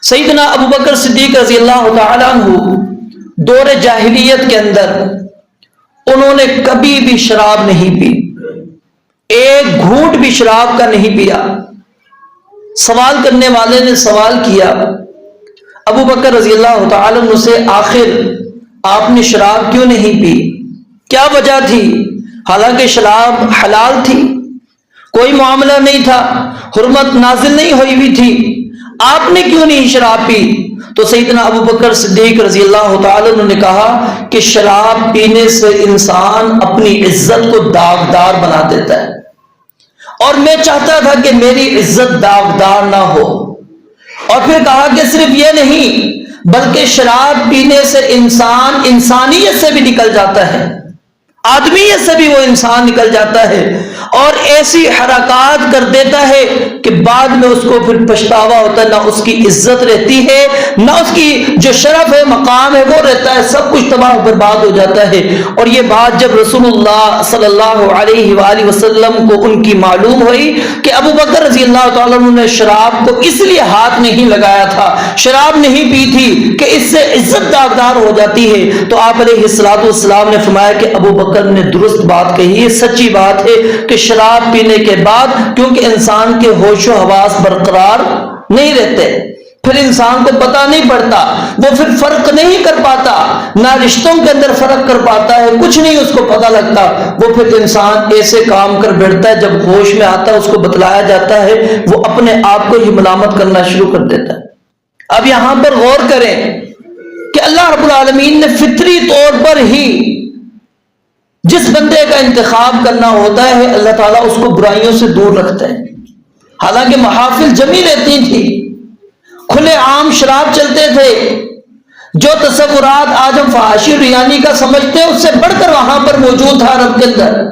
سیدنا ابو بکر صدیق رضی اللہ تعالیٰ عنہ دور جاہلیت کے اندر انہوں نے کبھی بھی شراب نہیں پی، ایک گھونٹ بھی شراب کا نہیں پیا۔ سوال کرنے والے نے سوال کیا ابو بکر رضی اللہ تعالیٰ عنہ سے، آخر آپ نے شراب کیوں نہیں پی؟ کیا وجہ تھی؟ حالانکہ شراب حلال تھی، کوئی معاملہ نہیں تھا، حرمت نازل نہیں ہوئی تھی، آپ نے کیوں نہیں شراب پی؟ تو سیدنا ابو بکر صدیق رضی اللہ تعالیٰ عنہ نے کہا کہ شراب پینے سے انسان اپنی عزت کو داغدار بنا دیتا ہے، اور میں چاہتا تھا کہ میری عزت داغدار نہ ہو۔ اور پھر کہا کہ صرف یہ نہیں بلکہ شراب پینے سے انسان انسانیت سے بھی نکل جاتا ہے، آدمیت سے بھی وہ انسان نکل جاتا ہے، اور ایسی حرکات کر دیتا ہے کہ بعد میں اس کو پھر پچھتاوا ہوتا ہے، نہ اس کی عزت رہتی ہے، نہ اس کی جو شرف ہے، مقام ہے وہ رہتا ہے، سب کچھ تباہ و برباد ہو جاتا ہے۔ اور یہ بات جب رسول اللہ صلی اللہ علیہ وآلہ وسلم کو ان کی معلوم ہوئی کہ ابو بکر رضی اللہ تعالیٰ عنہ نے شراب کو اس لیے ہاتھ نہیں لگایا تھا، شراب نہیں پی تھی کہ اس سے عزت داغدار ہو جاتی ہے، تو آپ علیہ الصلوۃ والسلام نے فرمایا کہ ابو بکر نے درست بات کہی ہے، سچی بات ہے کہ شراب پینے کے بعد کیونکہ انسان کے ہوش و حواس برقرار نہیں رہتے، پھر انسان کو پتہ نہیں پڑتا، وہ پھر فرق نہیں کر پاتا، نہ رشتوں کے اندر فرق کر پاتا ہے، کچھ نہیں اس کو پتہ لگتا، وہ پھر انسان ایسے کام کر بیٹھتا ہے، جب ہوش میں آتا ہے اس کو بتلایا جاتا ہے وہ اپنے آپ کو ہی ملامت کرنا شروع کر دیتا ہے۔ اب یہاں پر غور کریں کہ اللہ رب العالمین نے فطری طور پر ہی جس بندے کا انتخاب کرنا ہوتا ہے اللہ تعالیٰ اس کو برائیوں سے دور رکھتا ہے۔ حالانکہ محافل جمی رہتی تھی، کھلے عام شراب چلتے تھے، جو تصورات آج ہم فحاشی ریانی کا سمجھتے ہیں اس سے بڑھ کر وہاں پر موجود تھا عرب کے اندر۔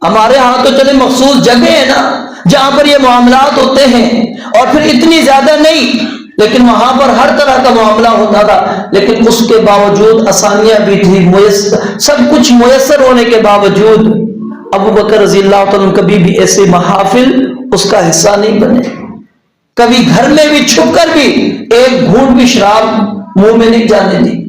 ہمارے ہاں تو چلے مخصوص جگہ ہے نا جہاں پر یہ معاملات ہوتے ہیں، اور پھر اتنی زیادہ نہیں، لیکن وہاں پر ہر طرح کا معاملہ ہوتا تھا، لیکن اس کے باوجود آسانیاں بھی تھی، سب کچھ میسر ہونے کے باوجود ابو بکر رضی اللہ تعالیٰ کبھی بھی ایسے محافل اس کا حصہ نہیں بنے، کبھی گھر میں بھی چھپ کر بھی ایک گھونٹ بھی شراب منہ میں نہیں جانے دی۔